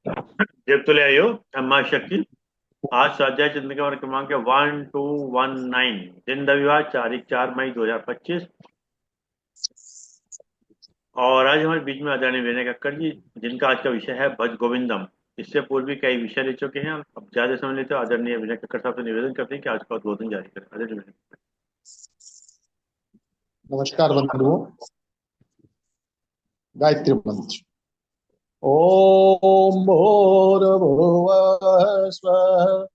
जब तुले आयो अम्मा शक्ति। आज स्वाध्याय चिन्ह का वर्ग क्रमांक है 1219। दिन रविवार 4/4/2025। और आज हमारे बीच में आदरणीय विनय कक्कड़ जी, जिनका आज का विषय है भज गोविंदम। इससे पूर्व भी कई विषय ले चुके हैं। अब ज्यादा समय लेते हो, आदरणीय विनय कक्कड़ साहब से निवेदन करते हैं कि आज का उद्बोधन जारी करें। आदरणीय विनय। नमस्कार बंधुओं। गायत्री मंत्र। ओम भूर्भुवः स्वः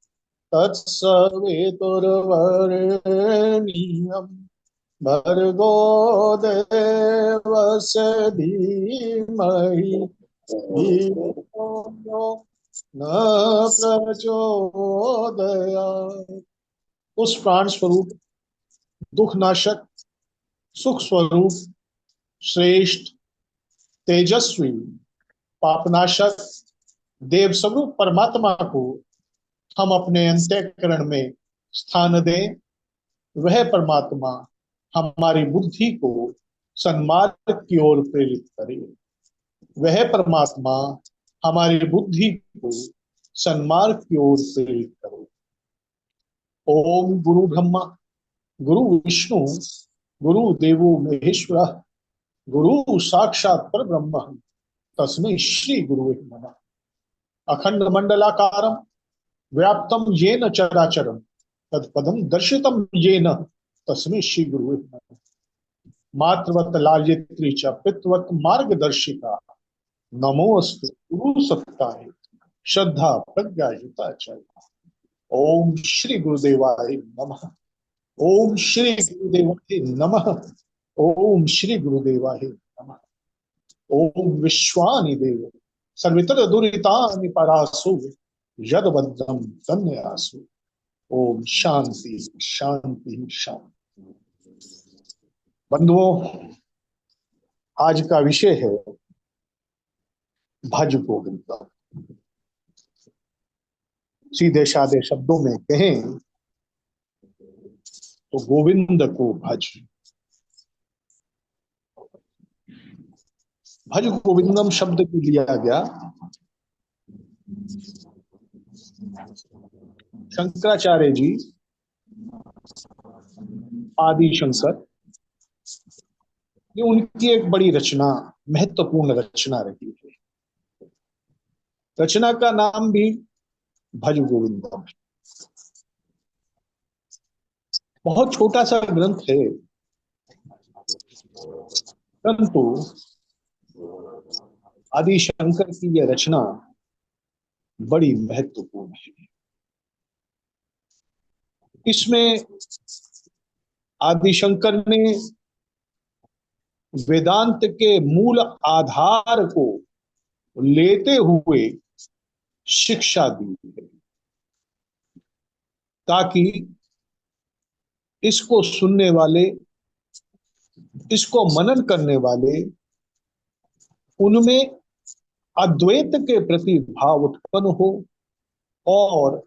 तत्सवितुर्वरेण्यं भर्गो देवस्य धीमहि धियो यो न प्रचोदयात्। उस प्राण स्वरूप, दुख नाशक, सुख स्वरूप, श्रेष्ठ, तेजस्वी, पापनाशक, देव स्वरूप परमात्मा को हम अपने अंतःकरण में स्थान दें। वह परमात्मा हमारी बुद्धि को सन्मार्ग की ओर प्रेरित करे। वह परमात्मा हमारी बुद्धि को सन्मार्ग की ओर प्रेरित करे। ओम गुरु ब्रह्मा, गुरु विष्णु, गुरु देवो महेश्वर, गुरु साक्षात पर ब्रह्म, तस्मै श्री गुरुवे नमः। अखंड मंडलाकारं व्याप्तं येन चराचरं तत्पदं दर्शितं येन तस्मै श्री गुरुवे नमः। मातृवत लालित्री च पितृवत मार्गदर्शिका नमोस्तु गुरु सत्ताय श्रद्धा प्रज्ञा युता च। ओम श्री गुरुदेवाय नमः। ओम श्री गुरुदेवाय नमः। ओम श्री गुरुदेवाय नमः। ओम विश्वानि देव सर्वितर दुरितानि परासु यद भद्रम तन्यासु। ओम शांति शांति शांति। बंधुओं, आज का विषय है भज गोविंद। सीधे साधे शब्दों में कहें तो गोविंद को भज। भज गोविंदम शब्द को लिया गया शंकराचार्य जी, आदि शंकर, ये उनकी एक बड़ी रचना, महत्वपूर्ण रचना रही है। रचना का नाम भी भज गोविंदम। बहुत छोटा सा ग्रंथ है, परंतु आदि शंकर की यह रचना बड़ी महत्वपूर्ण है। इसमें आदि शंकर ने वेदांत के मूल आधार को लेते हुए शिक्षा दी है, ताकि इसको सुनने वाले, इसको मनन करने वाले, उनमें अद्वैत के प्रति भाव उत्पन्न हो और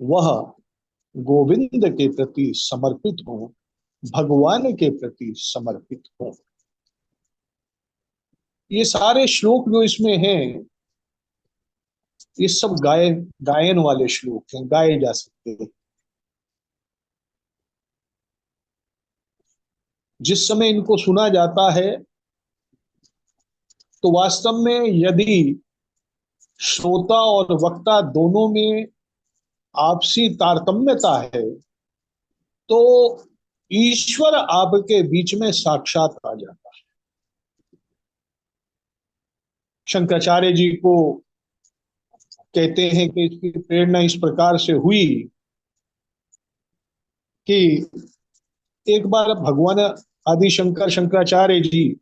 वह गोविंद के प्रति समर्पित हो, भगवान के प्रति समर्पित हो। ये सारे श्लोक जो इसमें हैं, ये सब गायन वाले श्लोक हैं, गाए जा सकते हैं। जिस समय इनको सुना जाता है तो वास्तव में यदि श्रोता और वक्ता दोनों में आपसी तारतम्यता है तो ईश्वर आपके बीच में साक्षात आ जाता है। शंकराचार्य जी को कहते हैं कि इसकी प्रेरणा इस प्रकार से हुई कि एक बार भगवान आदि शंकर शंकराचार्य जी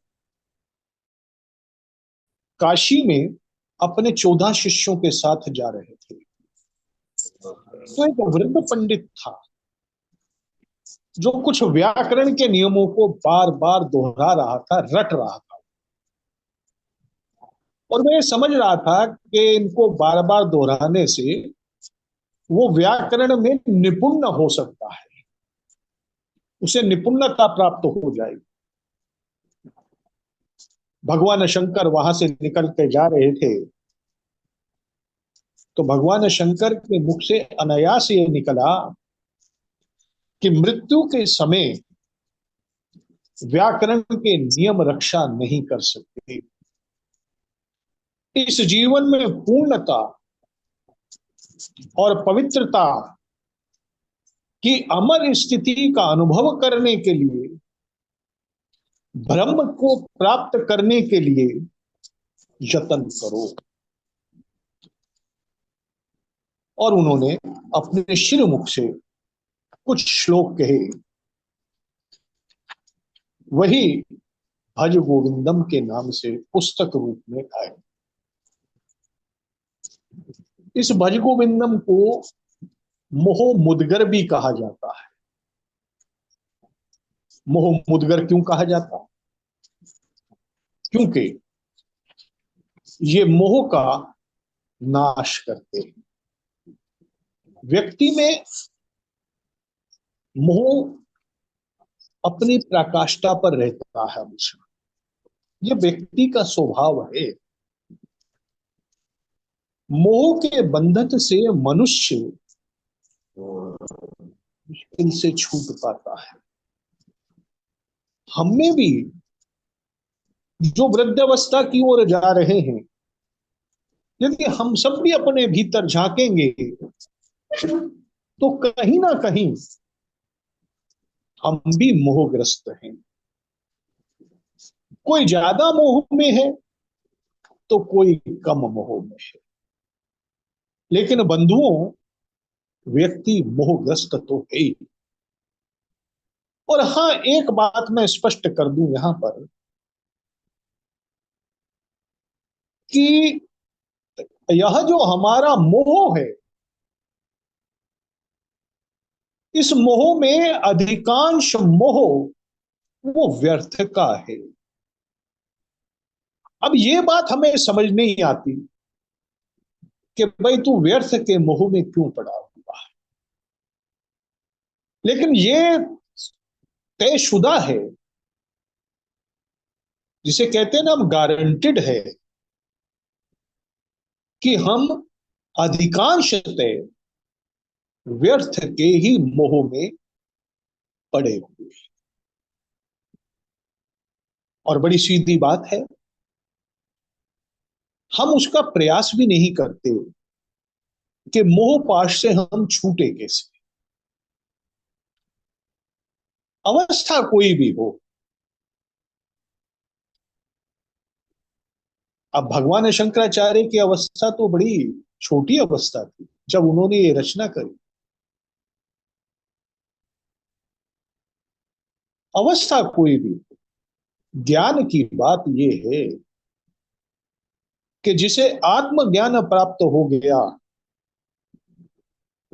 काशी में अपने 14 शिष्यों के साथ जा रहे थे। तो एक वृद्ध पंडित था जो कुछ व्याकरण के नियमों को बार बार दोहरा रहा था, रट रहा था, और मैं समझ रहा था कि इनको बार बार दोहराने से वो व्याकरण में निपुण हो सकता है, उसे निपुणता प्राप्त हो जाएगी। भगवान शंकर वहां से निकल के जा रहे थे तो भगवान शंकर के मुख से अनायास ये निकला कि मृत्यु के समय व्याकरण के नियम रक्षा नहीं कर सकते। इस जीवन में पूर्णता और पवित्रता की अमर स्थिति का अनुभव करने के लिए, ब्रह्म को प्राप्त करने के लिए यत्न करो। और उन्होंने अपने शिर मुख से कुछ श्लोक कहे, वही भज गोविंदम के नाम से पुस्तक रूप में आए। इस भज गोविंदम को मोह मुदगर भी कहा जाता है। मोह मुदगर क्यों कहा जाता है? क्योंकि ये मोह का नाश करते हैं। व्यक्ति में मोह अपनी पराकाष्ठा पर रहता है हमेशा। ये व्यक्ति का स्वभाव है। मोह के बंधन से मनुष्य मुश्किल से छूट पाता है। हम में भी जो वृद्धावस्था की ओर जा रहे हैं, यदि हम सब भी अपने भीतर झांकेंगे तो कहीं ना कहीं हम भी मोहग्रस्त हैं। कोई ज्यादा मोह में है तो कोई कम मोह में है। लेकिन बंधुओं, व्यक्ति मोहग्रस्त तो है ही। और हाँ, एक बात मैं स्पष्ट कर दूं यहां पर कि यह जो हमारा मोह है, इस मोह में अधिकांश मोह वो व्यर्थ का है। अब ये बात हमें समझ नहीं आती कि भाई तू व्यर्थ के मोह में क्यों पड़ा हुआ है। लेकिन ये तयशुदा है, जिसे कहते हैं ना, हम गारंटेड है कि हम अधिकांशतः व्यर्थ के ही मोह में पड़े हुए हैं। और बड़ी सीधी बात है, हम उसका प्रयास भी नहीं करते कि मोह पाश से हम छूटे कैसे। अवस्था कोई भी हो। अब भगवान शंकराचार्य की अवस्था तो बड़ी छोटी अवस्था थी जब उन्होंने ये रचना करी। अवस्था कोई भी, ज्ञान की बात यह है कि जिसे आत्मज्ञान प्राप्त हो गया,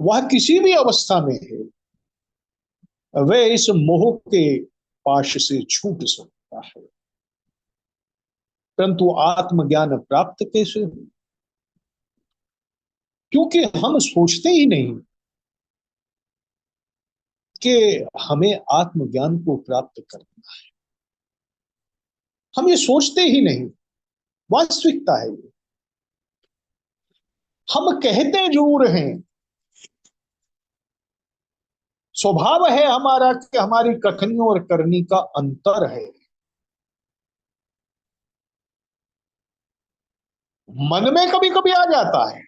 वह किसी भी अवस्था में है, वह इस मोह के पाश से छूट सकता है। परंतु आत्मज्ञान प्राप्त कैसे हो? क्योंकि हम सोचते ही नहीं कि हमें आत्मज्ञान को प्राप्त करना है। हम ये सोचते ही नहीं। वास्तविकता है ये। हम कहते जरूर हैं, स्वभाव है हमारा कि हमारी कथनी और करनी का अंतर है। मन में कभी कभी आ जाता है,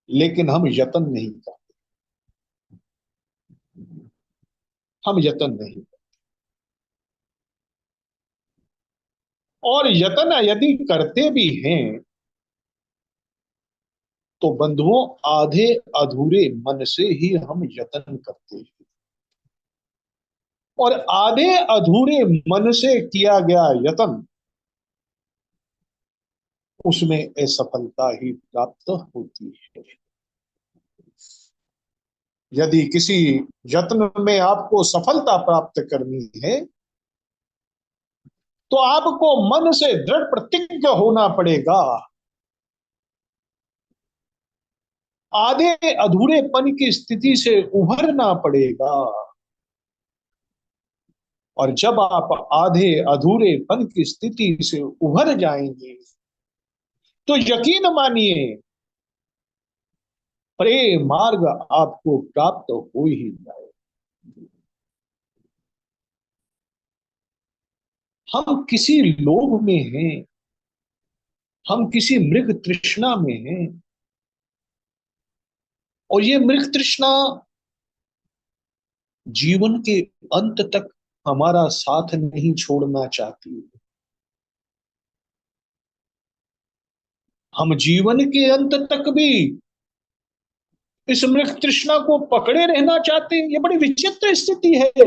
लेकिन हम यत्न नहीं करते। हम यत्न नहीं। और यत्न यदि करते भी हैं तो बंधुओं, आधे अधूरे मन से ही हम यत्न करते हैं। और आधे अधूरे मन से किया गया यत्न, उसमें असफलता ही प्राप्त होती है। यदि किसी यत्न में आपको सफलता प्राप्त करनी है तो आपको मन से दृढ़ प्रतिज्ञ होना पड़ेगा। आधे अधूरेपन की स्थिति से उभरना पड़ेगा। और जब आप आधे अधूरेपन की स्थिति से उभर जाएंगे तो यकीन मानिए प्रेम मार्ग आपको प्राप्त हो ही जाए। हम किसी लोभ में हैं, हम किसी मृग तृष्णा में हैं, और ये मृग तृष्णा जीवन के अंत तक हमारा साथ नहीं छोड़ना चाहती। हम जीवन के अंत तक भी इस मृग तृष्णा को पकड़े रहना चाहते हैं। ये बड़ी विचित्र स्थिति है।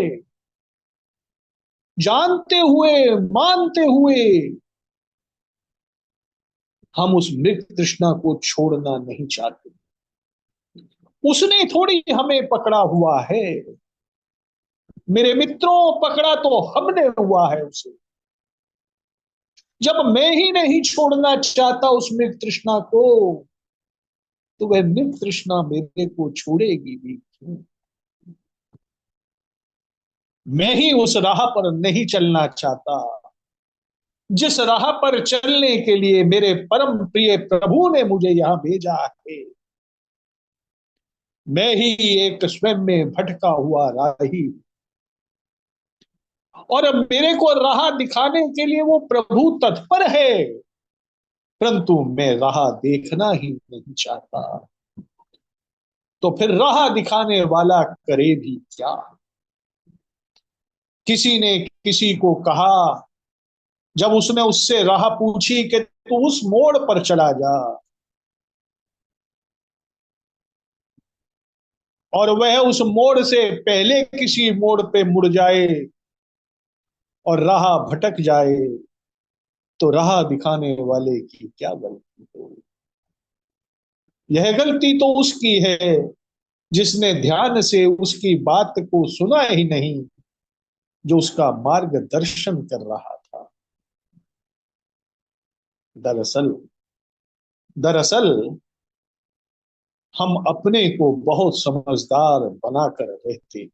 जानते हुए, मानते हुए हम उस मृग तृष्णा को छोड़ना नहीं चाहते। उसने थोड़ी हमें पकड़ा हुआ है, मेरे मित्रों, पकड़ा तो हमने हुआ है उसे। जब मैं ही नहीं छोड़ना चाहता उस मृग तृष्णा को, तो वह मृग तृष्णा मेरे को छोड़ेगी भी क्यों? मैं ही उस राह पर नहीं चलना चाहता जिस राह पर चलने के लिए मेरे परम प्रिय प्रभु ने मुझे यहां भेजा है। मैं ही एक स्वयं में भटका हुआ राही, और अब मेरे को राह दिखाने के लिए वो प्रभु तत्पर है, परंतु मैं राह देखना ही नहीं चाहता। तो फिर राह दिखाने वाला करे भी क्या? किसी ने किसी को कहा, जब उसने उससे राह पूछी कि तू उस मोड़ पर चला जा, और वह उस मोड़ से पहले किसी मोड़ पे मुड़ जाए और राह भटक जाए, तो राह दिखाने वाले की क्या गलती हो? यह गलती तो उसकी है जिसने ध्यान से उसकी बात को सुना ही नहीं, जो उसका मार्गदर्शन कर रहा था। दरअसल दरअसल हम अपने को बहुत समझदार बनाकर रहते,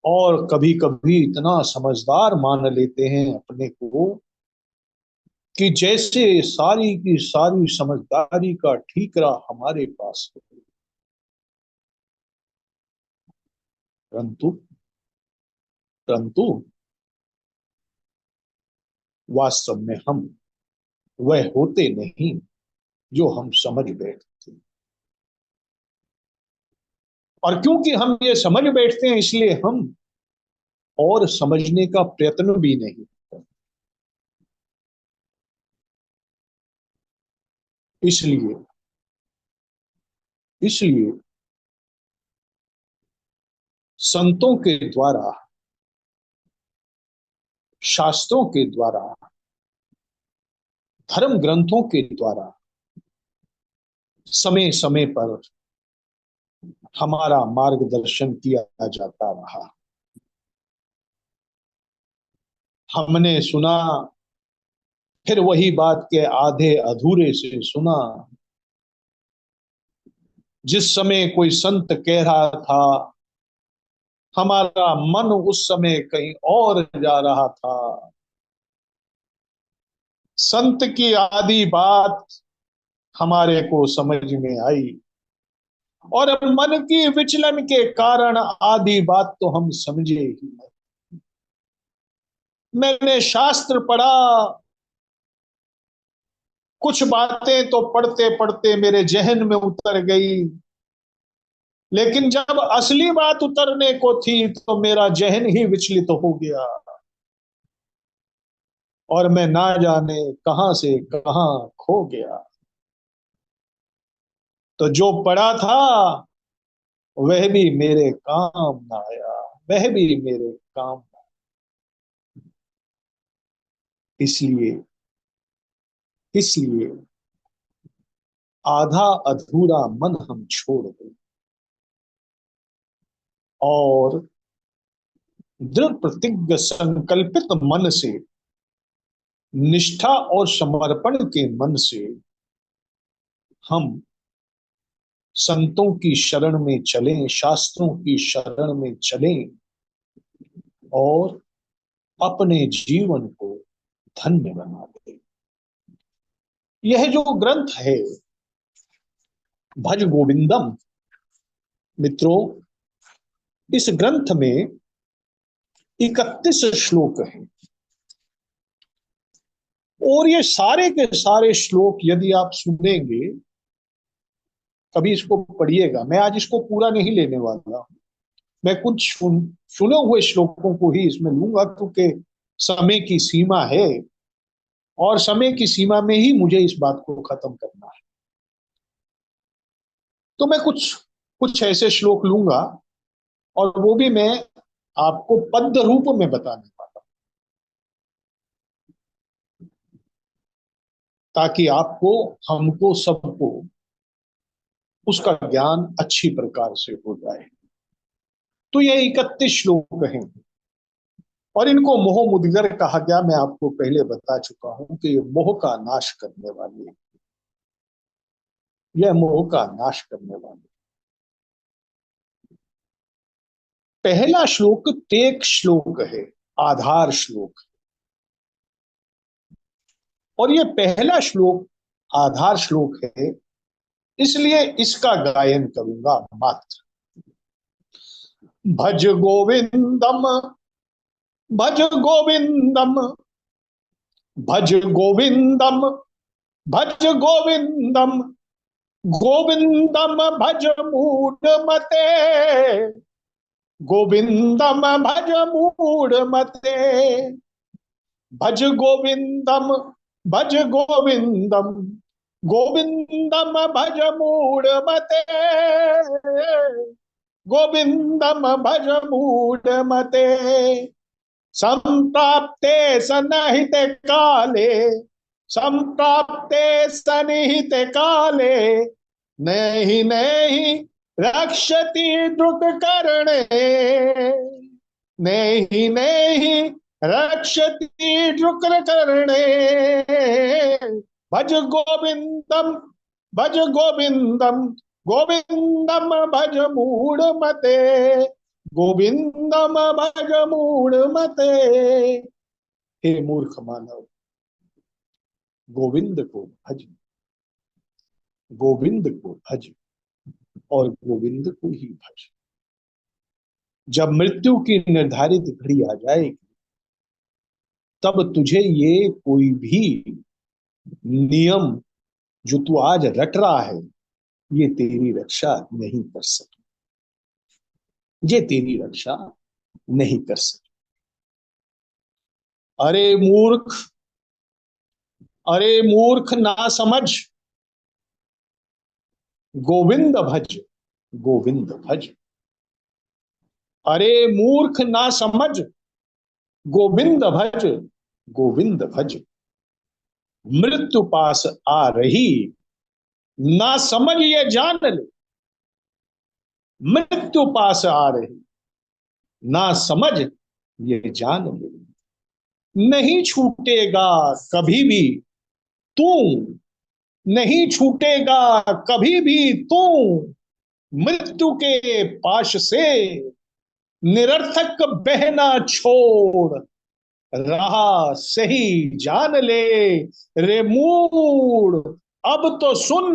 और कभी कभी इतना समझदार मान लेते हैं अपने को कि जैसे सारी की सारी समझदारी का ठीकरा हमारे पास हो। परंतु परंतु वास्तव में हम वह होते नहीं जो हम समझ बैठते। और क्योंकि हम ये समझ बैठते हैं, इसलिए हम और समझने का प्रयत्न भी नहीं करते। इसलिए इसलिए संतों के द्वारा, शास्त्रों के द्वारा, धर्म ग्रंथों के द्वारा समय समय पर हमारा मार्गदर्शन किया जाता रहा। हमने सुना, फिर वही बात के आधे अधूरे से सुना। जिस समय कोई संत कह रहा था, हमारा मन उस समय कहीं और जा रहा था। संत की आधी बात हमारे को समझ में आई, और मन की विचलन के कारण आधी बात तो हम समझे ही नहीं। मैंने शास्त्र पढ़ा, कुछ बातें तो पढ़ते पढ़ते मेरे जहन में उतर गई, लेकिन जब असली बात उतरने को थी तो मेरा जहन ही विचलित हो गया, और मैं ना जाने कहां से कहां खो गया। तो जो पढ़ा था वह भी मेरे काम ना आया, वह भी मेरे काम। इसलिए इसलिए आधा अधूरा मन हम छोड़ दें, और दृढ़ प्रतिज्ञ संकल्पित मन से, निष्ठा और समर्पण के मन से हम संतों की शरण में चलें, शास्त्रों की शरण में चलें, और अपने जीवन को धन्य बना दे। यह जो ग्रंथ है भज गोविंदम, मित्रों, इस ग्रंथ में 31 श्लोक हैं और ये सारे के सारे श्लोक यदि आप सुनेंगे, कभी इसको पढ़िएगा। मैं आज इसको पूरा नहीं लेने वाला हूं, मैं कुछ सुने हुए श्लोकों को ही इसमें लूंगा, क्योंकि समय की सीमा है और समय की सीमा में ही मुझे इस बात को खत्म करना है। तो मैं कुछ कुछ ऐसे श्लोक लूंगा और वो भी मैं आपको पद्य रूप में बताने वाला हूं, ताकि आपको, हमको, सबको उसका ज्ञान अच्छी प्रकार से हो जाए। तो ये 31 श्लोक हैं और इनको मोह मुद्गर कहा गया। मैं आपको पहले बता चुका हूं कि ये मोह का नाश करने वाले, यह मोह का नाश करने वाले। पहला श्लोक तेक श्लोक है, आधार श्लोक, और ये पहला श्लोक आधार श्लोक है, इसलिए इसका गायन करूंगा मात्र। भज गोविंदम, भज गोविंदम, भज गोविंदम, भज गोविंदम, गोविंदम भज मूढ़ मते, गोविंदम भज मूढ़ मते, भज गोविंदम, भज गोविंदम, गोविंदम भज मूढ़ मते, गोविंदम भज मूढ़ मते, संप्राप्ते सनहित काले, संप्राप्ते सनिहित काले, नहीं नहीं रक्षति द्रुत करणे, नहीं नहीं रक्षति द्रुत करणे, भज गोविंदम, भज गोविंदम, गोविंदम भज मूढ़ मते, गोविंदम भज मूढ़ मते। हे मूर्ख मानव, गोविंद को भज, गोविंद को भज और गोविंद को ही भज। जब मृत्यु की निर्धारित घड़ी आ जाएगी, तब तुझे ये कोई भी नियम जो तू आज रट रहा है, ये तेरी रक्षा नहीं कर सके, ये तेरी रक्षा नहीं कर सके। अरे मूर्ख, अरे मूर्ख ना समझ, गोविंद भज, गोविंद भज। अरे मूर्ख ना समझ, गोविंद भज, गोविंद भज। मृत्यु पास आ रही, ना समझ ये जान ले, मृत्यु पास आ रही, ना समझ ये जान ले। नहीं छूटेगा कभी भी तू, नहीं छूटेगा कभी भी तू, मृत्यु के पाश से निरर्थक बहना छोड़, रहा सही जान ले रे मूढ़, अब तो सुन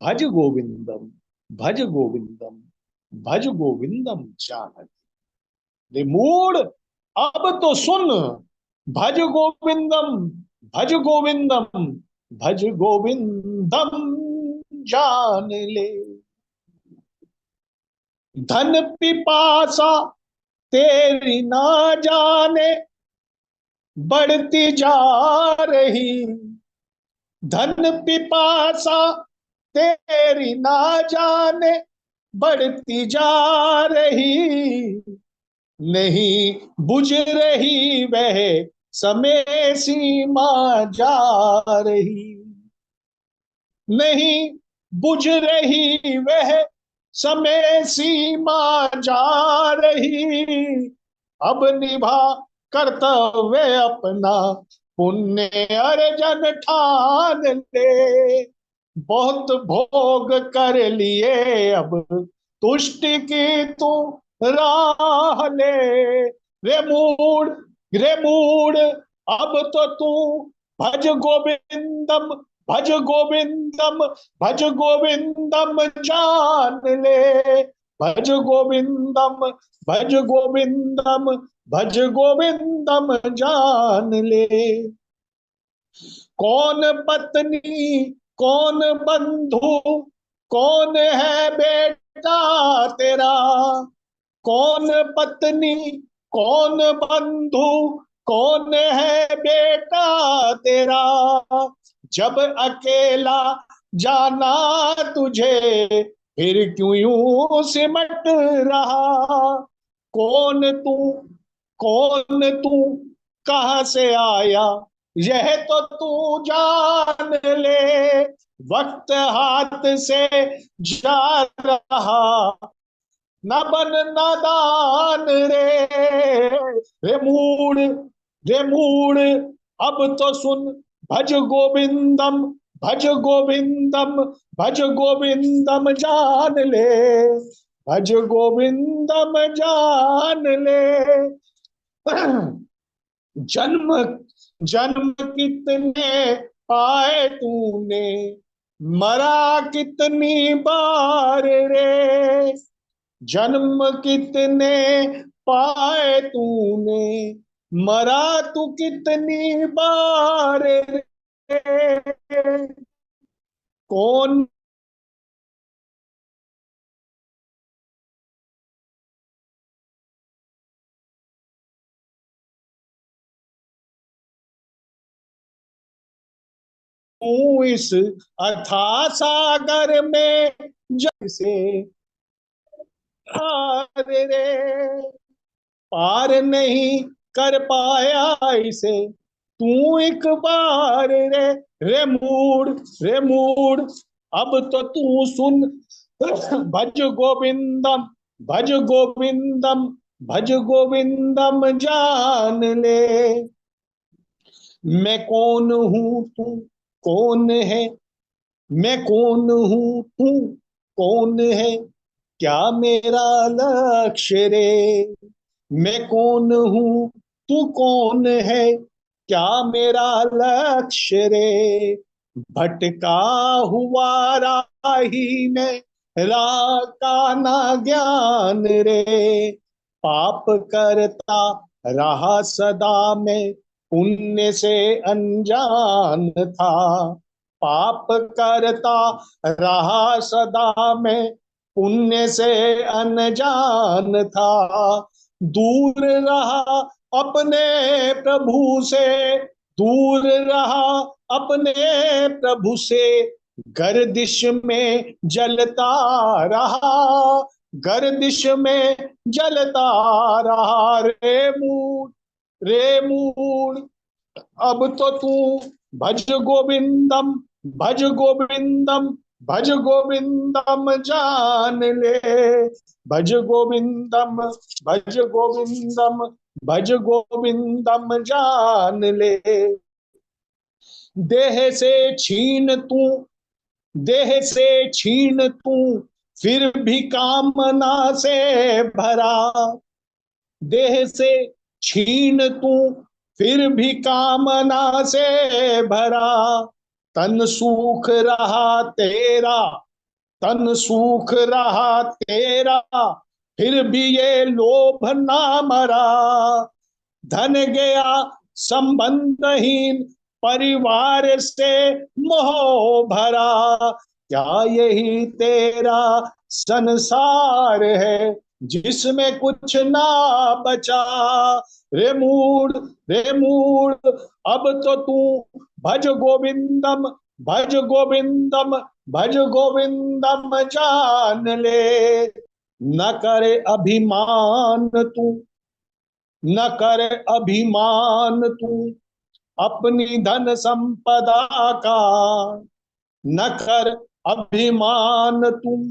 भज गोविंदम, भज गोविंदम, भज गोविंदम जान रे मूढ़, अब तो सुन भज गोविंदम, भज गोविंदम, भज गोविंदम जान ले। धन पिपासा तेरी ना जाने बढ़ती जा रही, धन पिपासा तेरी ना जाने बढ़ती जा रही, नहीं बुझ रही वह समय सीमा जा रही, नहीं बुझ रही वह समय सीमा जा रही, अब निभा कर्तव्य अपना पुण्य अर्जन ठान ले, बहुत भोग कर लिए अब तुष्टि की तू राह ले, रे मूढ़, रे मूढ़, अब तो तू भज गोविंदम, भज गोविंदम, भज गोविंदम जान ले, भज गोविंदम, भज गोविंदम, भज गोविंदम जान ले। कौन पत्नी, कौन बंधु, कौन है बेटा तेरा, कौन पत्नी, कौन बंधु, कौन है बेटा तेरा, जब अकेला जाना तुझे फिर क्यों यूं सिमट रहा। कौन तू, कौन तू, कहां से आया यह तो तू जान ले, वक्त हाथ से जा रहा न बन नादान रे। रे मूड, रे मूड, अब तो सुन, भज गोविंदम, भज गोविंदम, भज गोविंदम जान ले, भज गोविंदम जान ले। जन्म, जन्म कितने पाए तूने, मरा कितनी बार रे, जन्म कितने पाए तूने, मरा तू कितनी बार रे। कौन हूँ इस अथाह सागर में जैसे हार रे, पार नहीं कर पाया इसे तू एक बार रे। रे मूड, रे मूड, अब तो तू सुन, भज गोविंदम, भज गोविंदम, भज गोविंदम जान ले। मैं कौन हूं तू कौन है, मैं कौन हूं तू कौन है, क्या मेरा लक्ष्य रे। मैं कौन हूं तू कौन है, क्या मेरा लक्ष्य रे। भटका हुआ राही में राका ना ज्ञान रे, पाप करता रहा सदा में पुण्य से अनजान था, पाप करता रहा सदा में पुण्य से अनजान था। दूर रहा अपने प्रभु से, दूर रहा अपने प्रभु से, गर्दिश में जलता रहा, गर्दिश में जलता रहा। रे मूड, रे मूड, अब तो तू भज गोविंदम, भज गोविंदम, भज गोविंदम जान ले, भज गोविंदम, भज गोविंदम, भज गोविंदम जान ले। देह से छीन तू, देह से छीन तू फिर भी कामना से भरा, देह से छीन तू फिर भी कामना से भरा। तन सूख रहा तेरा, तन सूख रहा तेरा फिर भी ये लोभ ना मरा। धन गया संबंधहीन परिवार से मोह भरा, क्या यही तेरा संसार है जिसमें कुछ ना बचा। रे मूड, रे मूड, अब तो तू भज गोविंदम, भज गोविंदम, भज गोविंदम जान ले। न करे अभिमान तू, न कर अभिमान तू अपनी धन संपदा का, न कर अभिमान तुम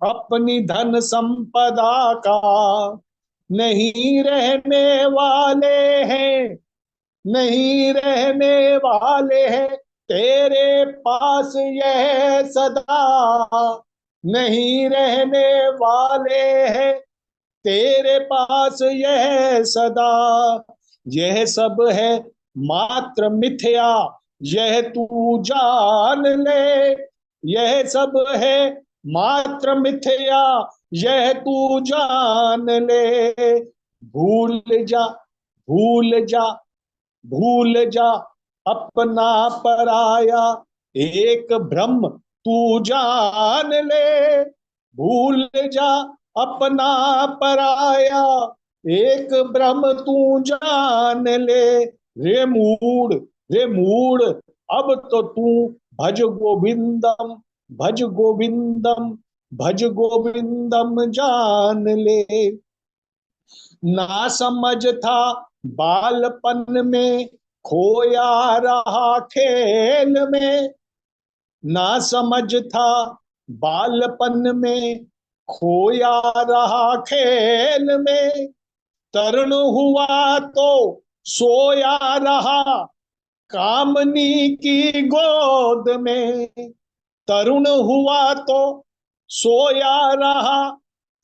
अपनी धन संपदा का। नहीं रहने वाले हैं, नहीं रहने वाले हैं तेरे पास यह सदा, नहीं रहने वाले हैं तेरे पास यह सदा। यह सब है मात्र मिथ्या यह तू जान ले, यह सब है मात्र मिथ्या यह तू जान ले। भूल जा, भूल जा, भूल जा अपना पराया, एक ब्रह्म तू जान ले। भूल जा अपना पराया, एक ब्रह्म तू जान ले। रे मूड, रे मूड, अब तो तू भज गोविंदम, भज गोविंदम, भज गोविंदम जान ले। ना समझ था बालपन में, खोया रहा खेल में। ना समझ था बालपन में, खोया रहा खेल में। तरुण हुआ तो सोया रहा कामनी की गोद में। तरुण हुआ तो सोया रहा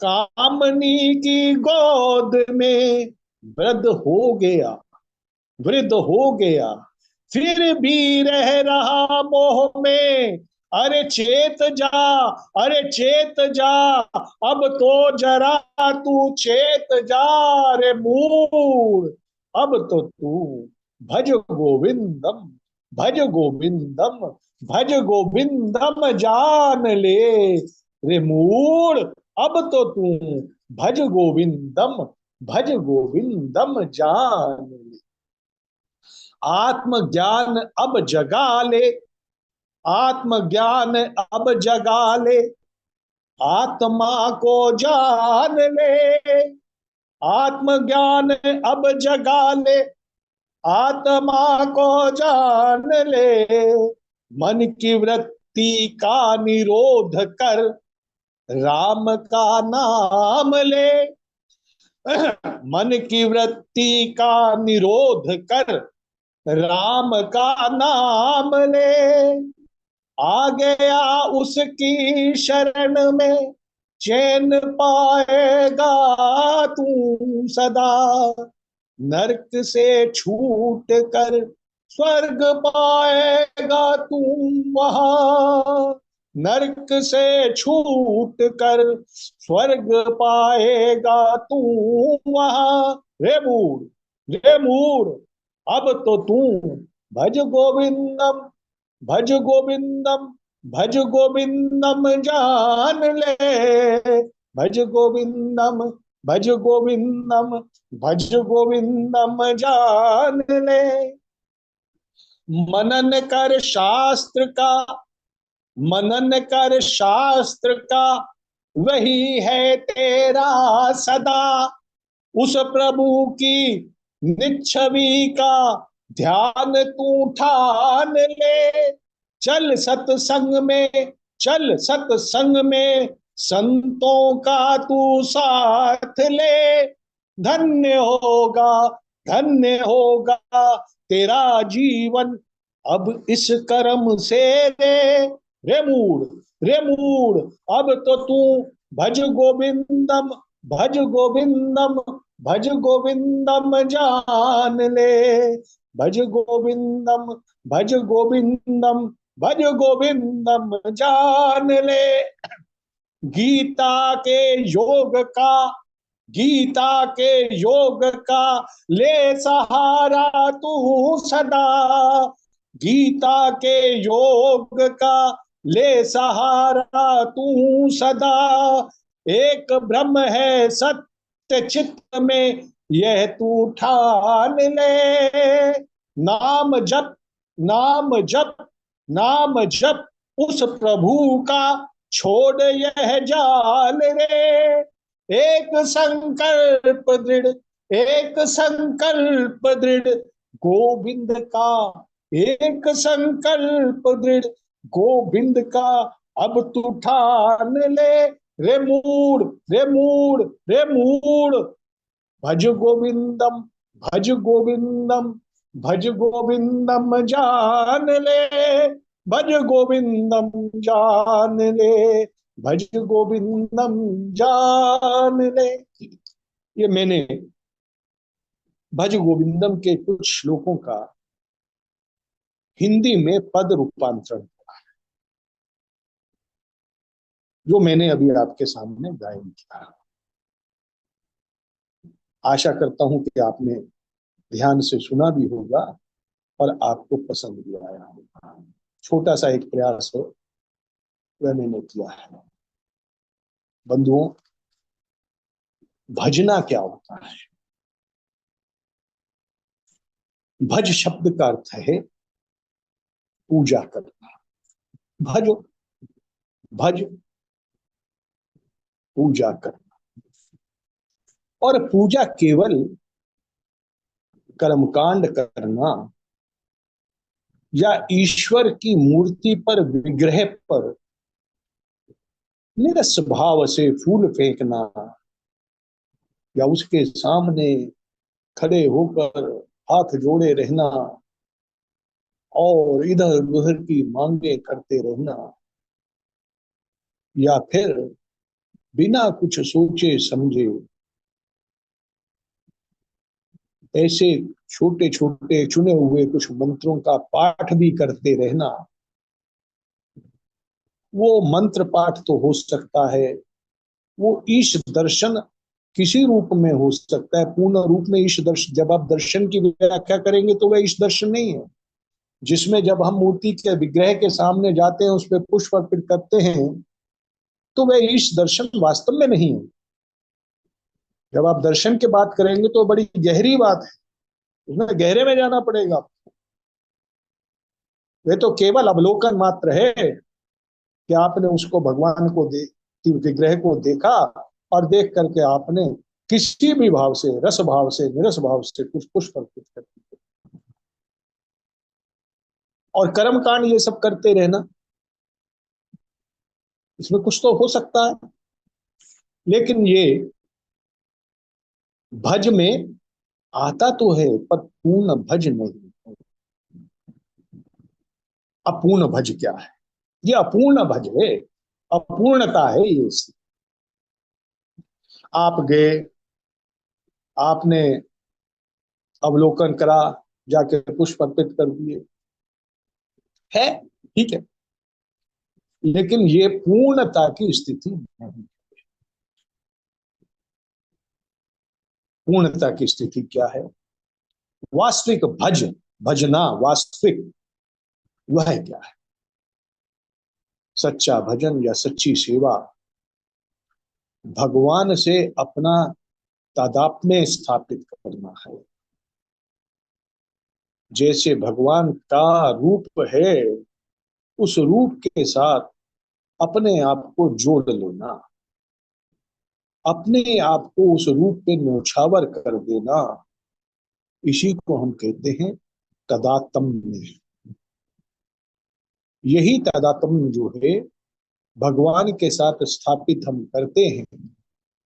कामनी की गोद में। वृद्ध हो गया, वृद्ध हो गया, फिर भी रह रहा मोह में। अरे चेत जा, अरे चेत जा, अब तो जरा तू चेत जा। रे मूड, अब तो तू भज गोविंदम, भज गोविंदम, भज गोविंदम जान ले। रे मूड, अब तो तू भज गोविंदम, भज गोविंदम जान ले। आत्मज्ञान अब जगा ले, आत्मज्ञान अब जगा ले, आत्मा को जान ले। आत्मज्ञान अब जगा ले, आत्मा को जान ले। मन की वृत्ति का निरोध कर, राम का नाम ले। मन की वृत्ति का निरोध कर, राम का नाम ले। आ गया उसकी शरण में, चैन पाएगा तू सदा। नरक से छूट कर स्वर्ग पाएगा तू वहां। नरक से छूट कर स्वर्ग पाएगा तू वहां। रे मूड, रे मूड, अब तो तू भज गोविंदम, भज गोविंदम, भज गोविंदम जान ले। भज गोविंदम, भज गोविंदम, भज गोविंदम जान ले। मनन कर शास्त्र का, मनन कर शास्त्र का, वही है तेरा सदा। उस प्रभु की निच्छवि का ध्यान तू ठान ले। चल सत्संग में, चल सत्संग में, संतों का तू साथ ले। धन्य होगा, धन्य होगा तेरा जीवन अब इस कर्म से रे। रे मूड, रे मूड, अब तो तू भज गोविंदम, भज गोविंदम, भज गोविंदम जान ले। भज गोविंदम, भज गोविंदम, भज गोविंदम जान ले। गीता के योग का, गीता के योग का ले सहारा तू सदा। गीता के योग का ले सहारा तू सदा। एक ब्रह्म है सत्य चित्त में, यह तू ठान ले। नाम जप, नाम जप, नाम जप उस प्रभु का, छोड़ यह जाल रे। एक संकल्प दृढ़, एक संकल्प दृढ़ गोविंद का, एक संकल्प दृढ़ गोविंद का, अब तू ठान ले। रे मूड, रे मूड, रे मूड, भज गोविंदम, भज गोविंदम, भज गोविंदम जान ले। भज गोविंदम जान ले, भज गोविंदम जान ले। ये मैंने भज गोविंदम के कुछ श्लोकों का हिंदी में पद रूपांतरण, जो मैंने अभी आपके सामने गायन किया। आशा करता हूं कि आपने ध्यान से सुना भी होगा और आपको पसंद भी आया होगा। छोटा सा एक प्रयास है, वह मैंने किया है। बंधुओं, भजना क्या होता है? भज शब्द का अर्थ है पूजा करना। भज, भज पूजा करना। और पूजा केवल कर्मकांड करना या ईश्वर की मूर्ति पर, विग्रह पर निरस भाव से फूल फेंकना, या उसके सामने खड़े होकर हाथ जोड़े रहना और इधर उधर की मांगे करते रहना, या फिर बिना कुछ सोचे समझे ऐसे छोटे छोटे चुने हुए कुछ मंत्रों का पाठ भी करते रहना। वो मंत्र पाठ तो हो सकता है, वो ईश दर्शन किसी रूप में हो सकता है। पूर्ण रूप में ईश दर्शन, जब आप दर्शन की व्याख्या करेंगे तो वह ईश दर्शन नहीं है। जिसमें जब हम मूर्ति के विग्रह के सामने जाते हैं, उस पर पुष्प अर्पित करते हैं, तो वह ईश दर्शन वास्तव में नहीं है। जब आप दर्शन की बात करेंगे तो बड़ी गहरी बात है, उसमें गहरे में जाना पड़ेगा। वह तो केवल अवलोकन मात्र है कि आपने उसको भगवान को विग्रह को देखा और देख करके आपने किसी भी भाव से, रस भाव से, निरस भाव से कुछ पुष्प अर्पित कर दिए। और कर्म कांड ये सब करते रहना, इसमें कुछ तो हो सकता है, लेकिन ये भज में आता तो है पर पूर्ण भज नहीं। अपूर्ण भज क्या है? ये अपूर्ण भज है, अपूर्णता है ये। आप गए, आपने अवलोकन करा, जाके पुष्प अर्पित कर दिए, है ठीक है, लेकिन ये पूर्णता की स्थिति नहीं। पूर्णता की स्थिति क्या है? वास्तविक भज, भजना वास्तविक, वह क्या है? सच्चा भजन या सच्ची सेवा भगवान से अपना तादात्म्य स्थापित करना है। जैसे भगवान का रूप है, उस रूप के साथ अपने आप को जोड़ लेना, अपने आप को उस रूप पे न्यौछावर कर देना, इसी को हम कहते हैं तादात्म्य। यही तादात्म्य जो है भगवान के साथ स्थापित हम करते हैं,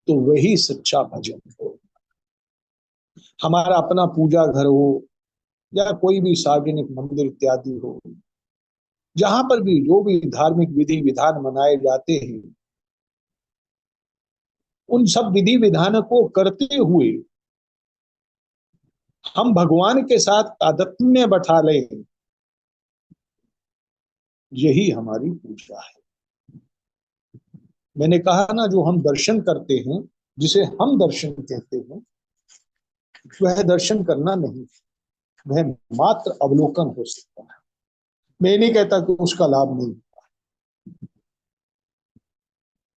तो वही सच्चा भजन हो। हमारा अपना पूजा घर हो या कोई भी सार्वजनिक मंदिर इत्यादि हो, जहां पर भी जो भी धार्मिक विधि विधान मनाए जाते हैं, उन सब विधि विधान को करते हुए हम भगवान के साथ तादात्म्य बैठा लें, यही हमारी पूजा है। मैंने कहा ना, जो हम दर्शन करते हैं, जिसे हम दर्शन कहते हैं, वह दर्शन करना नहीं, वह मात्र अवलोकन हो सकता है। मैं नहीं कहता कि उसका लाभ नहीं,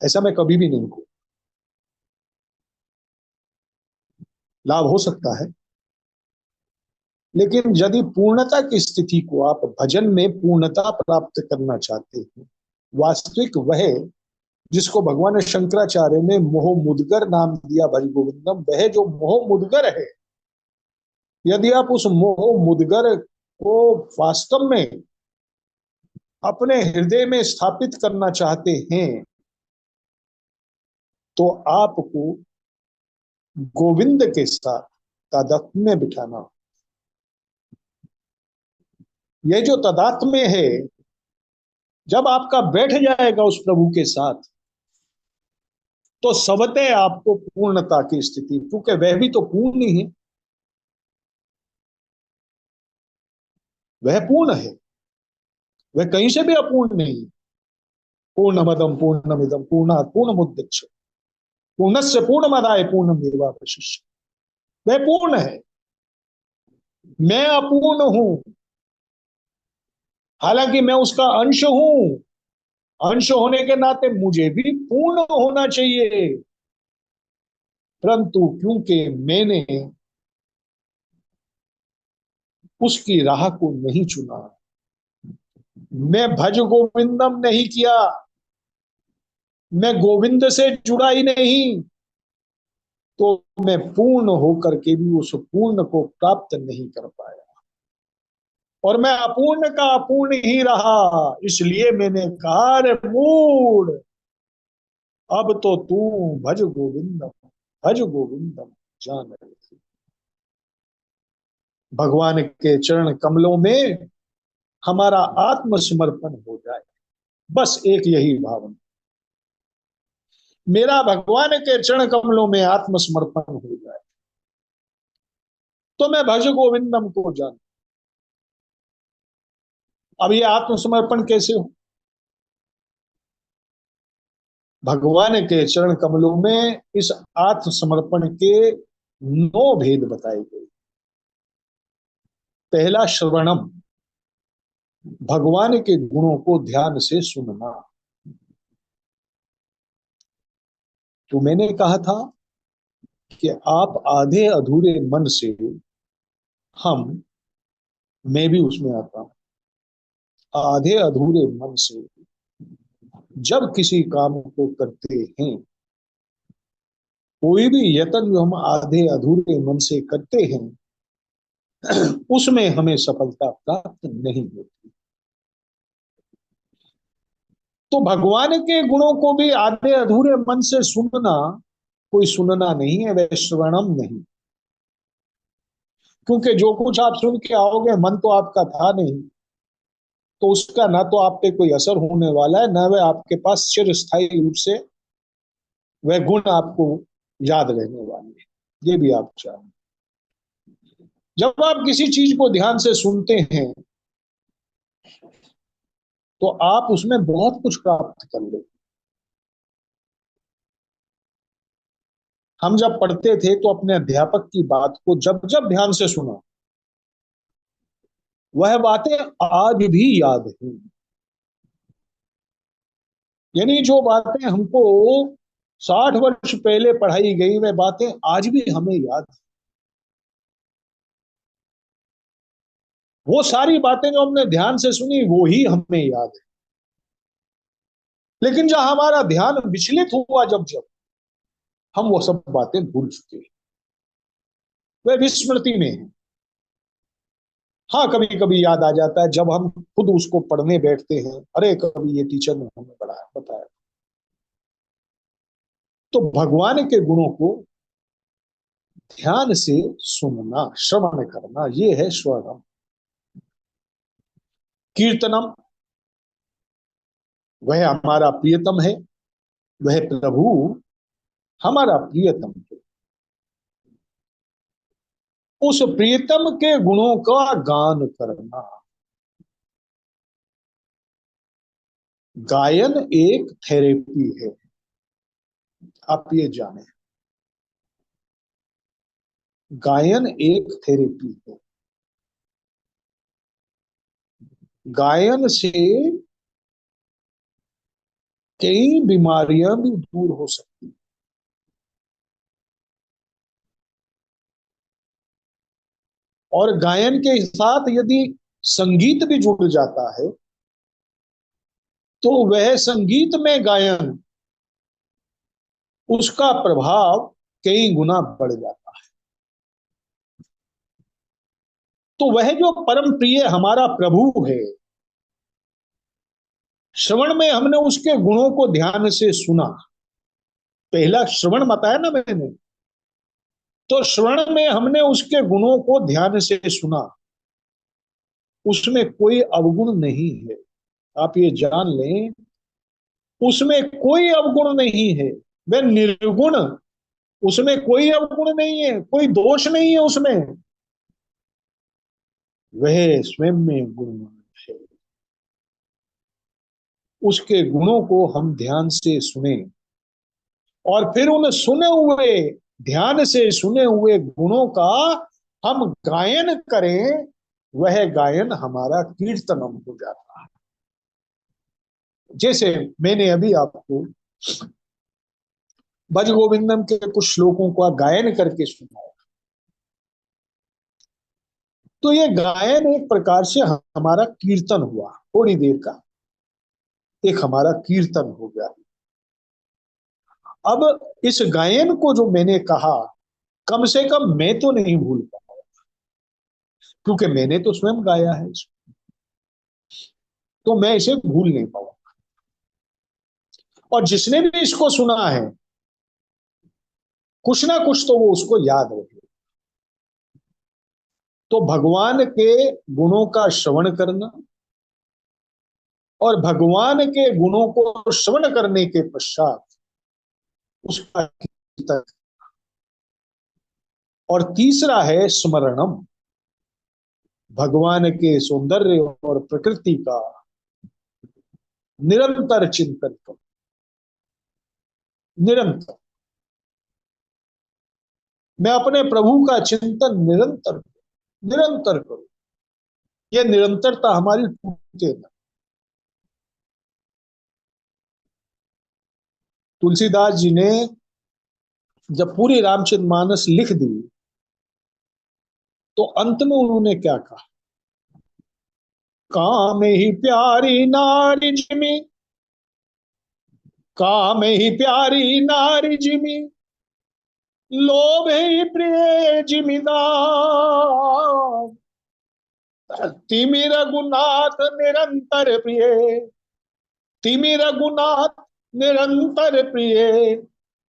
ऐसा मैं कभी भी नहीं कहूँ। लाभ हो सकता है, लेकिन यदि पूर्णता की स्थिति को आप भजन में पूर्णता प्राप्त करना चाहते हैं, वास्तविक वह जिसको भगवान शंकराचार्य ने मोह मुदगर नाम दिया, भज गोविंदम, वह जो मोह मुदगर है, यदि आप उस मोह मुदगर को वास्तव में अपने हृदय में स्थापित करना चाहते हैं, तो आपको गोविंद के साथ तादात्म्य में बिठाना। यह जो तादात्म्य है, जब आपका बैठ जाएगा उस प्रभु के साथ, तो सबते आपको पूर्णता की स्थिति, क्योंकि वह भी तो पूर्ण ही है, वह पूर्ण है, वह कहीं से भी अपूर्ण नहीं। पूर्णमदम पूर्णमिदम पूर्णात् पूर्णमुदच्यते पूर्णस्य पूर्णमादाय पूर्णमेवावशिष्यते। वह पूर्ण है, मैं अपूर्ण हूं। हालांकि मैं उसका अंश हूं, अंश होने के नाते मुझे भी पूर्ण होना चाहिए, परंतु क्योंकि मैंने उसकी राह को नहीं चुना, मैं भज गोविंदम नहीं किया, मैं गोविंद से जुड़ा ही नहीं, तो मैं पूर्ण होकर के भी उस पूर्ण को प्राप्त नहीं कर पाया। और मैं अपूर्ण का अपूर्ण ही रहा, इसलिए मैंने कहा रे मूढ़, अब तो तू भज गोविंदम, भज गोविंदम जान रहे। भगवान के चरण कमलों में हमारा आत्मसमर्पण हो जाए, बस एक यही भावना, मेरा भगवान के चरण कमलों में आत्मसमर्पण हो जाए तो मैं भज गोविंदम को जान। अब ये आत्मसमर्पण कैसे हो? भगवान के चरण कमलों में इस आत्मसमर्पण के 9 भेद बताए गए। पहला श्रवणम, भगवान के गुणों को ध्यान से सुनना। तो मैंने कहा था कि आप आधे अधूरे मन से, हम, मैं भी उसमें आता हूं, आधे अधूरे मन से जब किसी काम को करते हैं, कोई भी यत्न जो हम आधे अधूरे मन से करते हैं, उसमें हमें सफलता प्राप्त नहीं होती। तो भगवान के गुणों को भी आधे अधूरे मन से सुनना कोई सुनना नहीं है, वह श्रवणम नहीं। क्योंकि जो कुछ आप सुन के आओगे, मन तो आपका था नहीं, तो उसका ना तो आप पे कोई असर होने वाला है, ना वह आपके पास चिर स्थायी रूप से वह गुण आपको याद रहने वाले हैं। ये भी आप चाहें, जब आप किसी चीज को ध्यान से सुनते हैं तो आप उसमें बहुत कुछ प्राप्त कर लेते। हम जब पढ़ते थे तो अपने अध्यापक की बात को जब जब ध्यान से सुना, वह बातें आज भी याद हैं। यानी जो बातें हमको 60 वर्ष पहले पढ़ाई गई, वह बातें आज भी हमें याद हैं। वो सारी बातें जो हमने ध्यान से सुनी वो ही हमें याद है। लेकिन जब हमारा ध्यान विचलित हुआ, जब जब हम वो सब बातें भूल चुके हैं, वह विस्मृति में है। हाँ, कभी कभी याद आ जाता है जब हम खुद उसको पढ़ने बैठते हैं, अरे कभी ये टीचर ने हमें पढ़ाया बताया। तो भगवान के गुणों को ध्यान से सुनना, श्रवण करना, ये है श्रवणम। कीर्तनम, वह हमारा प्रियतम है, वह प्रभु हमारा प्रियतम है। उस प्रियतम के गुणों का गान करना। गायन एक थेरेपी है, आप ये जाने। गायन एक थेरेपी है। गायन से कई बीमारियां भी दूर हो सकती। और गायन के साथ यदि संगीत भी जुड़ जाता है, तो वह संगीत में गायन, उसका प्रभाव कई गुना बढ़ जाता है। तो वह जो परम प्रिय हमारा प्रभु है, श्रवण में हमने उसके गुणों को ध्यान से सुना। पहला श्रवण बताया ना मैंने, तो श्रवण में हमने उसके गुणों को ध्यान से सुना, उसमें कोई अवगुण नहीं है। आप ये जान लें, उसमें कोई अवगुण नहीं है, वह निर्गुण, उसमें कोई अवगुण नहीं है, कोई दोष नहीं है उसमें, वह स्वयं में गुणवान है। उसके गुणों को हम ध्यान से सुने और फिर उन सुने हुए, ध्यान से सुने हुए गुणों का हम गायन करें, वह गायन हमारा कीर्तनम हो जाता है। जैसे मैंने अभी आपको भज गोविंदम के कुछ श्लोकों का गायन करके सुनाया, तो ये गायन एक प्रकार से हमारा कीर्तन हुआ, थोड़ी देर का एक हमारा कीर्तन हो गया। अब इस गायन को जो मैंने कहा, कम से कम मैं तो नहीं भूल पाऊंगा, क्योंकि मैंने तो स्वयं गाया है इसको, तो मैं इसे भूल नहीं पाऊंगा। और जिसने भी इसको सुना है, कुछ ना कुछ तो वो उसको याद रहे। तो भगवान के गुणों का श्रवण करना और भगवान के गुणों को श्रवण करने के पश्चात उसका कीर्तन, और तीसरा है स्मरणम, भगवान के सौंदर्य और प्रकृति का निरंतर चिंतन करो, निरंतर। मैं अपने प्रभु का चिंतन निरंतर निरंतर करूं, यह निरंतरता हमारी टूटे न। तुलसीदास जी ने जब पूरी रामचरितमानस लिख दी, तो अंत में उन्होंने क्या कहा? काम ही प्यारी नारी जिमी, काम ही प्यारी नारी जिमी, लोभ ही प्रिय जिमीदार, तिमि रघुनाथ निरंतर प्रिय, तिमि रघुनाथ निरंतर प्रिय,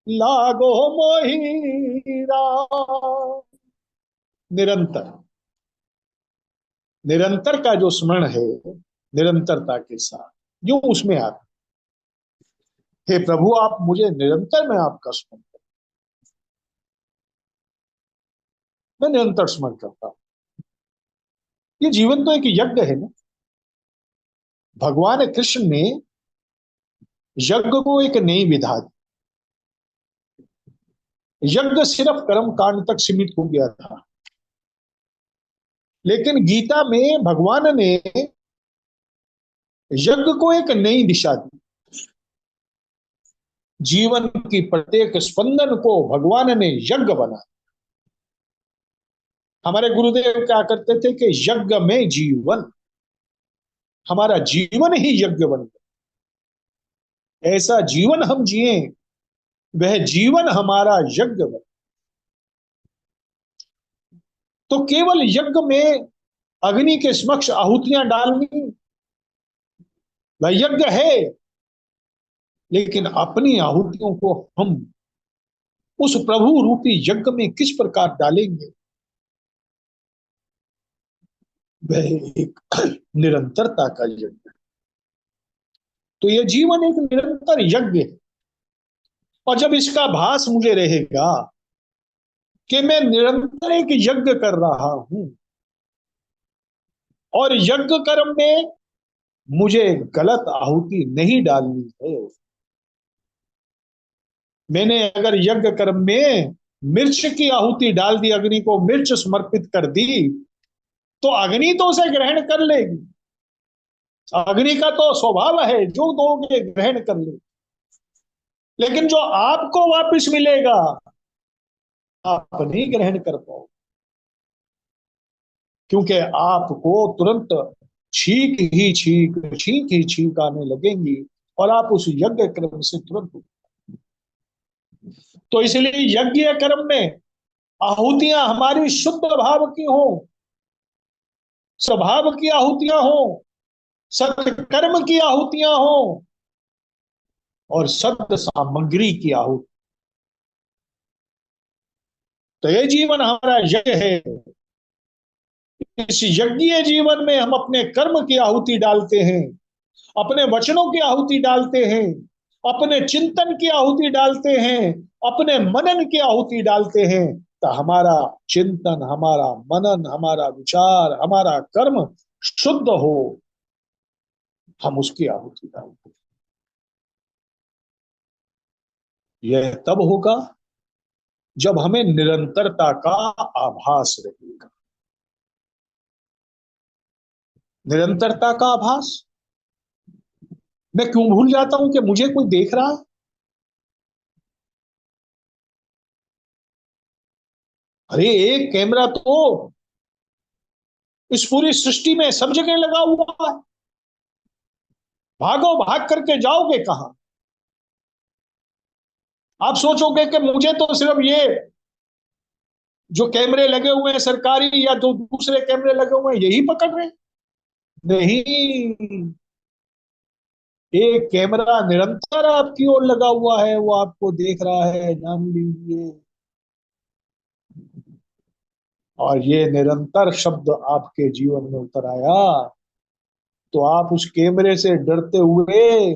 लागो मोही राम। निरंतर, निरंतर का जो स्मरण है, निरंतरता के साथ यूं उसमें आता, हे प्रभु आप मुझे निरंतर में आपका स्मरण करें, मैं निरंतर स्मरण करता हूं। ये जीवन तो एक यज्ञ है ना। भगवान कृष्ण ने यज्ञ को एक नई विधा दी। यज्ञ सिर्फ कर्म कांड तक सीमित हो गया था, लेकिन गीता में भगवान ने यज्ञ को एक नई दिशा दी। जीवन की प्रत्येक स्पंदन को भगवान ने यज्ञ बना। हमारे गुरुदेव क्या करते थे कि यज्ञ में जीवन, हमारा जीवन ही यज्ञ बन गया। ऐसा जीवन हम जिए, वह जीवन हमारा यज्ञ बन। तो केवल यज्ञ में अग्नि के समक्ष आहुतियां डालनी वह यज्ञ है, लेकिन अपनी आहुतियों को हम उस प्रभु रूपी यज्ञ में किस प्रकार डालेंगे, वह एक निरंतरता का यज्ञ है। तो यह जीवन एक निरंतर यज्ञ है। और जब इसका भास मुझे रहेगा कि मैं निरंतर एक यज्ञ कर रहा हूं और यज्ञ कर्म में मुझे गलत आहुति नहीं डालनी है, मैंने अगर यज्ञ कर्म में मिर्च की आहुति डाल दी, अग्नि को मिर्च समर्पित कर दी, तो अग्नि तो उसे ग्रहण कर लेगी। अग्नि का तो स्वभाव है जो दोगे ग्रहण कर ले, लेकिन जो आपको वापस मिलेगा आप नहीं ग्रहण कर पाओ, क्योंकि आपको तुरंत छींक ही छींक आने लगेंगी और आप उस यज्ञ कर्म से तुरंत। तो इसलिए यज्ञ कर्म में आहुतियां हमारी शुद्ध भाव की हो, स्वभाव की आहुतियां हो, सत्कर्म की आहुतियां हो और सत्य सामग्री की आहुति। तो यह जीवन हमारा यज्ञ है। इस यज्ञीय जीवन में हम अपने कर्म की आहुति डालते हैं, अपने वचनों की आहुति डालते हैं, अपने चिंतन की आहुति डालते हैं, अपने मनन की आहुति डालते हैं। तो हमारा चिंतन, हमारा मनन, हमारा विचार, हमारा कर्म शुद्ध हो, हम उसकी आहुति डालते हैं। यह तब होगा जब हमें निरंतरता का आभास रहेगा। निरंतरता का आभास, मैं क्यों भूल जाता हूं कि मुझे कोई देख रहा है? अरे एक कैमरा तो इस पूरी सृष्टि में सब जगह लगा हुआ है। भागो, भाग करके जाओगे कहां? आप सोचोगे कि मुझे तो सिर्फ ये जो कैमरे लगे हुए हैं सरकारी या जो दूसरे कैमरे लगे हुए हैं यही पकड़ रहे हैं। नहीं, एक कैमरा निरंतर आपकी ओर लगा हुआ है, वो आपको देख रहा है, जान लीजिए। और ये निरंतर शब्द आपके जीवन में उतर आया तो आप उस कैमरे से डरते हुए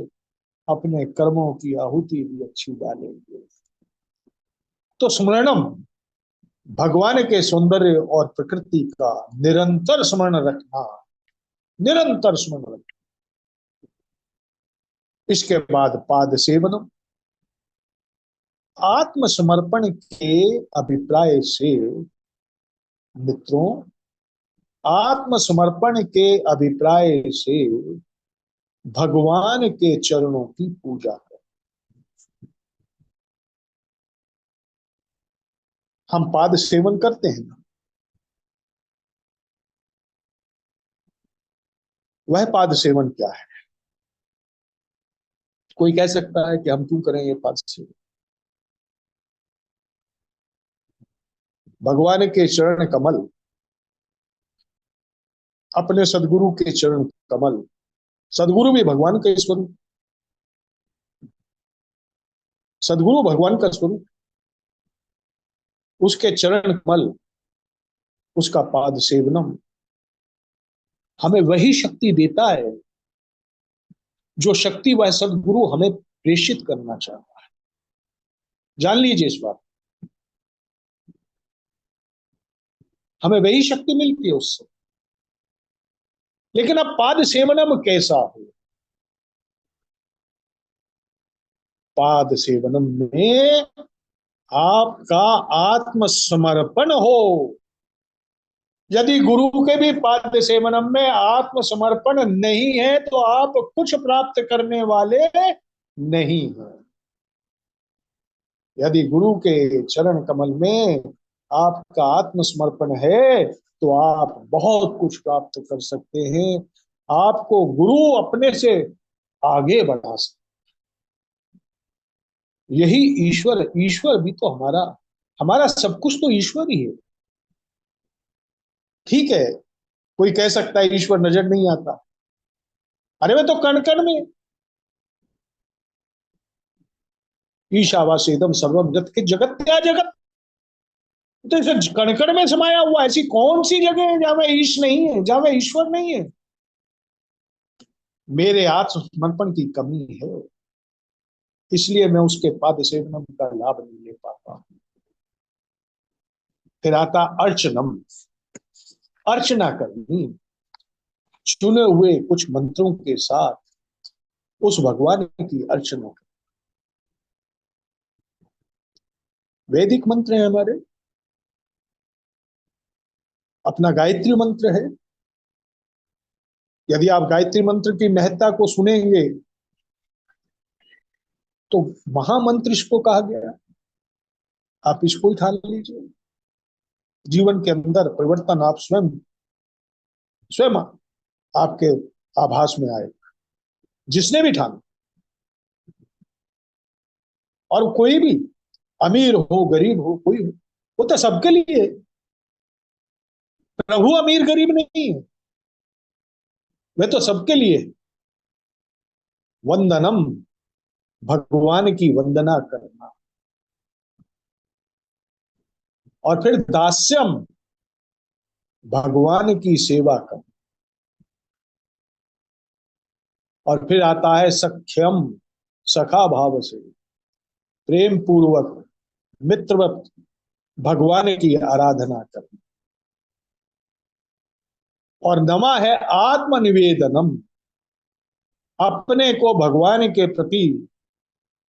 अपने कर्मों की आहुति भी अच्छी डालेंगे। तो स्मरणम, भगवान के सौंदर्य और प्रकृति का निरंतर स्मरण रखना, निरंतर स्मरण रखना। इसके बाद पाद सेवनम, आत्मसमर्पण के अभिप्राय से मित्रों, आत्मसमर्पण के अभिप्राय से भगवान के चरणों की पूजा करें। हम पाद सेवन करते हैं ना, वह पाद सेवन क्या है? कोई कह सकता है कि हम क्यों करें ये पाद सेवन? भगवान के चरण कमल, अपने सदगुरु के चरण कमल, सदगुरु भी भगवान का स्वरूप, सदगुरु भगवान का स्वरूप, उसके चरण कमल, उसका पाद सेवनम हमें वही शक्ति देता है जो शक्ति वह सदगुरु हमें प्रेषित करना चाहता है। जान लीजिए इस बात, हमें वही शक्ति मिलती है उससे। लेकिन अब पाद सेवनम कैसा हो? पाद सेवनम में आपका आत्मसमर्पण हो। यदि गुरु के भी पाद सेवनम में आत्मसमर्पण नहीं है तो आप कुछ प्राप्त करने वाले नहीं हैं। यदि गुरु के चरण कमल में आपका आत्मसमर्पण है तो आप बहुत कुछ प्राप्त कर सकते हैं। आपको गुरु अपने से आगे बढ़ा सकते। यही ईश्वर, ईश्वर भी तो हमारा, हमारा सब कुछ तो ईश्वर ही है। ठीक है, कोई कह सकता है ईश्वर नजर नहीं आता। अरे मैं तो कण कण में, ईशावास्यदम सर्वम जगत के जगत क्या जगत, तो इसे कण कण में समाया हुआ। ऐसी कौन सी जगह है जहां में ईश नहीं है, जहां में ईश्वर नहीं है? मेरे आत्मसमर्पण की कमी है, इसलिए मैं उसके पाद सेवनम का लाभ नहीं ले पाता। फिर आता अर्चनम, अर्चना करनी, चुने हुए कुछ मंत्रों के साथ उस भगवान की अर्चना करनी। वैदिक मंत्र है हमारे, अपना गायत्री मंत्र है। यदि आप गायत्री मंत्र की महत्ता को सुनेंगे तो महामंत्र इसको कहा गया। आप इसको ही ठान लीजिए, जीवन के अंदर परिवर्तन आप स्वयं स्वयं आपके आभास में आए, जिसने भी ठान। और कोई भी, अमीर हो गरीब हो, कोई हो, वो तो सबके लिए है। प्रभु अमीर गरीब नहीं है, वह तो सबके लिए है। वंदनम, भगवान की वंदना करना। और फिर दास्यम, भगवान की सेवा करना। और फिर आता है सख्यम, सखा भाव से, प्रेम पूर्वक, मित्रवत भगवान की आराधना करना। और नमा है आत्मनिवेदनम, अपने को भगवान के प्रति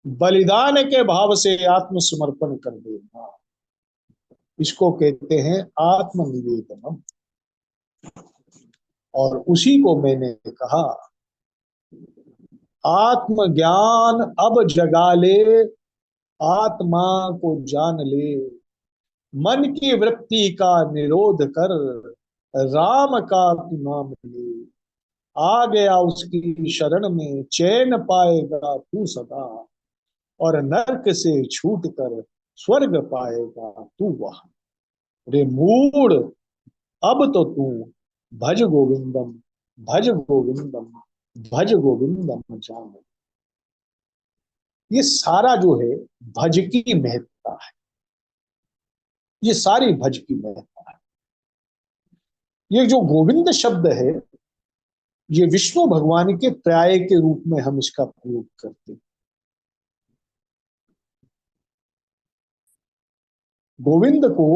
बलिदान के भाव से आत्मसमर्पण कर देना, इसको कहते हैं आत्मनिवेदनम। और उसी को मैंने कहा, आत्मज्ञान अब जगा ले, आत्मा को जान ले, मन की वृत्ति का निरोध कर, राम का तू नाम ले, आ गया उसकी शरण में, चैन पाएगा तू सदा, और नरक से छूट कर स्वर्ग पाएगा तू वहां। रे मूड, अब तो तू भज गोविंदम, भज गोविंदम, भज गोविंदम जान। ये सारा जो है भज की महत्ता है, ये सारी भज की महत्ता है। ये जो गोविंद शब्द है, ये विष्णु भगवान के पर्याय के रूप में हम इसका प्रयोग करते हैं। गोविंद को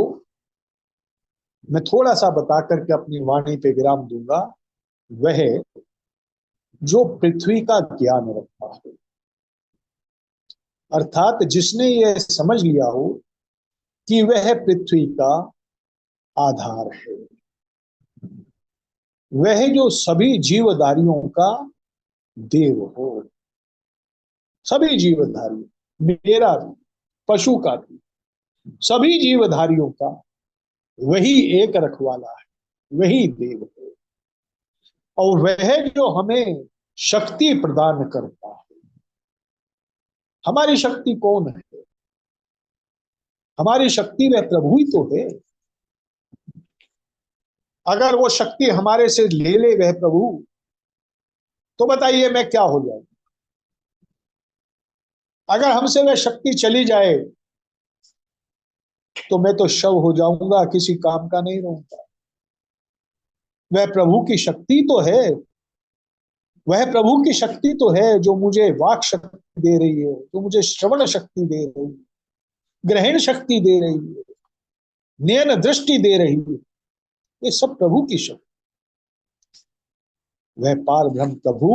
मैं थोड़ा सा बता करके अपनी वाणी पे विराम दूंगा। वह जो पृथ्वी का ज्ञान रखता है, अर्थात जिसने यह समझ लिया हो कि वह पृथ्वी का आधार है, वह जो सभी जीवधारियों का देव हो, सभी जीवधारी, मेरा भी, पशु का भी, सभी जीवधारियों का वही एक रखवाला है, वही देव है। और वह जो हमें शक्ति प्रदान करता है। हमारी शक्ति कौन है? हमारी शक्ति वह प्रभु ही तो है। अगर वो शक्ति हमारे से ले ले वह प्रभु, तो बताइए मैं क्या हो जाऊं? अगर हमसे वह शक्ति चली जाए तो मैं तो शव हो जाऊंगा, किसी काम का नहीं रहूंगा। वह प्रभु की शक्ति तो है, वह प्रभु की शक्ति तो है जो मुझे वाक शक्ति दे रही है, जो मुझे श्रवण शक्ति दे रही है, ग्रहण शक्ति दे रही है, नयन दृष्टि दे रही है। ये सब प्रभु की शक्ति। वह पार ब्रह्म प्रभु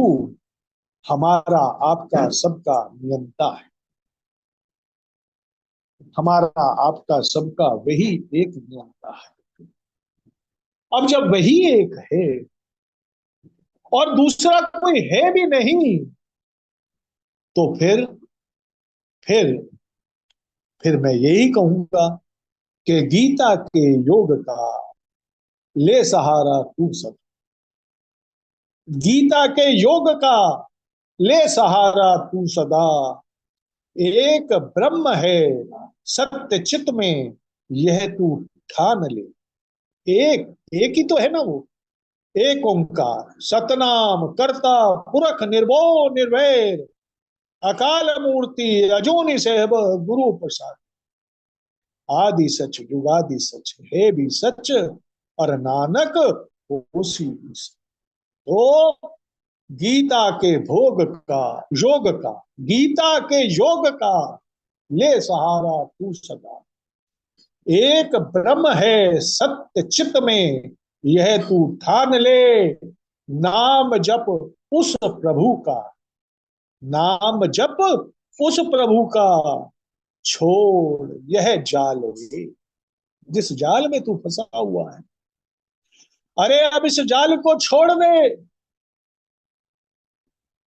हमारा आपका सबका नियंता है। हमारा आपका सबका वही एक नियंता है। अब जब वही एक है और दूसरा कोई है भी नहीं, तो फिर फिर मैं यही कहूंगा कि गीता के योग का ले सहारा तू सब। गीता के योग का ले सहारा तू सदा, एक ब्रह्म है सत्य चित में, यह तू ठान ले। एक एक ही तो है ना वो, एक ओंकार सतनाम करता पुरख निर्भो निर्वैर, अकाल मूर्ति अजूनी सहब गुरु प्रसाद। आदि सच युगादि सच है भी सच, और नानक उसी भी सच। तो गीता के भोग का, योग का, गीता के योग का ले सहारा तू सदा, एक ब्रह्म है सत्य चित में, यह तू ठान ले। नाम जप उस प्रभु का, नाम जप उस प्रभु का, छोड़ यह जाल रे, जिस जाल में तू फंसा हुआ है। अरे अब इस जाल को छोड़ दे।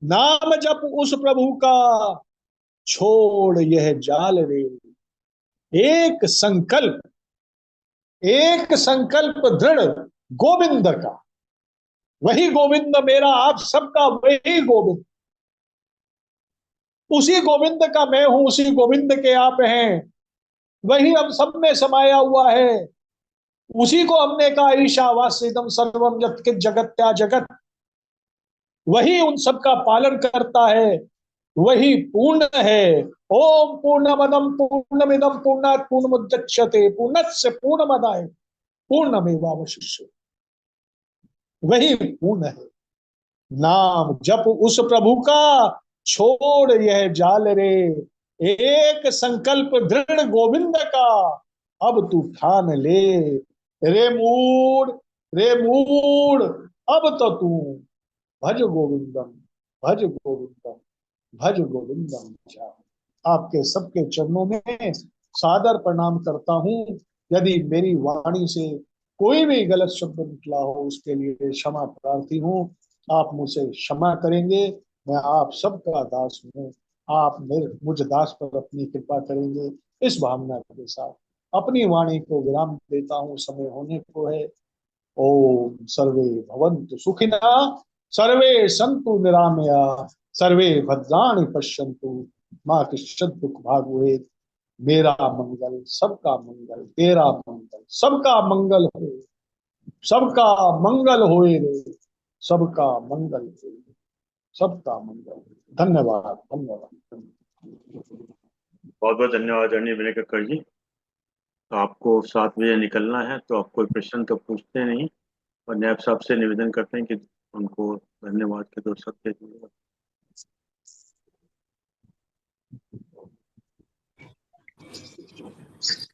नाम जप उस प्रभु का, छोड़ यह जाल रे। एक संकल्प, एक संकल्प दृढ़ गोविंद का, वही गोविंद मेरा आप सबका, वही गोविंद, उसी गोविंद का मैं हूं, उसी गोविंद के आप हैं, वही हम सब में समाया हुआ है। उसी को हमने कहा ईशावास्यदम सर्वम यत्किंच जगत्या जगत। वही उन सबका पालन करता है, वही पूर्ण है। ओम पूर्णमदम पूर्णमिदम पूर्णात् पूर्णमुदच्यते पूर्णस्य पूर्णमदाय पूर्णमेवावशिष्यते। वही पूर्ण है। नाम जप उस प्रभु का, छोड़ यह जाल रे। एक संकल्प दृढ़ गोविंद का, अब तू ठान ले। रे मूड, रे मूड, अब तो तू भज गोविंदम, भज गोविंदम, भज गोविंदम जा। आपके सबके चरणों में सादर प्रणाम करता हूँ। यदि मेरी वाणी से कोई भी गलत शब्द निकला हो उसके लिए क्षमा प्रार्थी हूँ। आप मुझसे क्षमा करेंगे। मैं आप सबका दास हूँ। आप मेरे मुझ दास पर अपनी कृपा करेंगे। इस भावना के साथ अपनी वाणी को विराम देता हूँ। समय होने को है। ओम सर्वे भवन्तु सुखिनः, सर्वे सन्तु निरामया, सर्वे भद्राणि पश्यन्तु, माँ कश्चित् दुख भाग भवेत्। मेरा मंगल सबका मंगल, तेरा मंगल सबका मंगल हो। सबका मंगल होए रे, सबका मंगल होए, सबका मंगल होए। धन्यवाद, धन्यवाद। बहुत बहुत धन्यवाद आदरणीय विनय कक्कड़ जी। तो आपको 7 बजे निकलना है, तो आप कोई प्रश्न तो पूछते नहीं, और नैब साहब से निवेदन करते हैं कि उनको धन्यवाद के 2 शब्द दे दीजिएगा।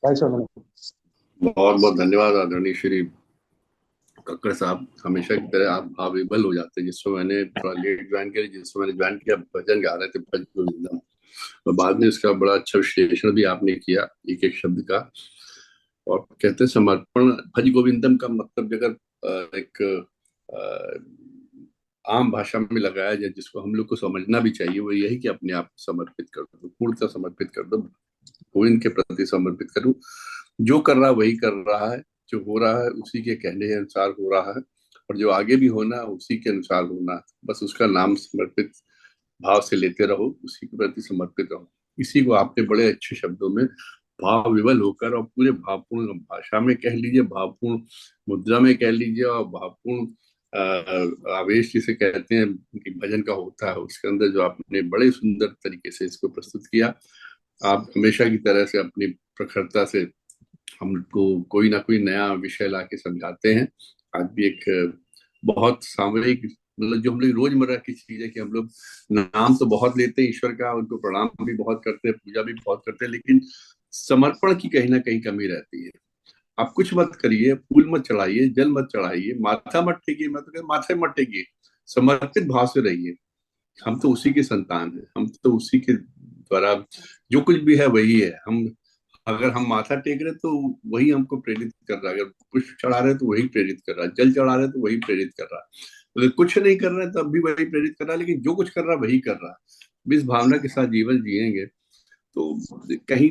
भाई साहब, बहुत बहुत धन्यवाद आदरणीय श्री कक्कड़ साहब। हमेशा की तरह आप अवेलेबल हो जाते हैं। जिसमें मैंने थोड़ा लेट ज्वाइन किया, जिसमें मैंने ज्वाइन किया भजन गा रहे थे भज गोविंदम, और बाद में इसका बड़ा अच्छा विश्लेषण भी आपने किया एक एक शब्द का। और कहते हैं समर्पण, भज गोविंदम का मतलब अगर एक आम भाषा में लगाया जाए, जिसको हम लोग को समझना भी चाहिए, वो यही कि अपने आप को समर्पित कर दो, पूर्णतः समर्पित कर दो, गोविंद के प्रति समर्पित करूं। जो कर रहा वही कर रहा है, जो हो रहा है उसी के कहने के अनुसार हो रहा है, और जो आगे भी होना है उसी के अनुसार होना है। बस उसका नाम समर्पित भाव से लेते रहो, उसी के प्रति समर्पित रहो। इसी को आपने बड़े अच्छे शब्दों में भाव विवल होकर और पूरे भावपूर्ण भाषा में कह लीजिए, भावपूर्ण मुद्रा में कह लीजिए, और भावपूर्ण आवेश जिसे कहते हैं कि भजन का होता है, उसके अंदर जो आपने बड़े सुंदर तरीके से इसको प्रस्तुत किया। आप हमेशा की तरह से अपनी प्रखरता से हमको कोई ना कोई नया विषय ला के समझाते हैं। आज भी एक बहुत सामयिक, मतलब जो हम लोग रोजमर्रा की चीज है कि हम लोग नाम तो बहुत लेते हैं ईश्वर का, उनको प्रणाम भी बहुत करते हैं, पूजा भी बहुत करते हैं, लेकिन समर्पण की कहीं ना कहीं कमी रहती है। आप कुछ मत करिए, फूल मत चढ़ाइए, जल मत चढ़ाइए, माथा मत टेकिए, मैं तो माथे मत टेकिए, समर्पित भाव से रहिए। हम तो उसी के संतान हैं, हम तो उसी के द्वारा जो कुछ भी है वही है। हम अगर हम माथा टेक रहे तो वही हमको प्रेरित कर रहा है, अगर पुष्प चढ़ा रहे तो वही प्रेरित कर रहा है, जल चढ़ा रहे तो वही प्रेरित कर रहा है, अगर कुछ नहीं कर रहे तब भी वही प्रेरित कर रहा है, लेकिन जो कुछ कर रहा है वही कर रहा है। इस भावना के साथ जीवन जिएंगे तो कहीं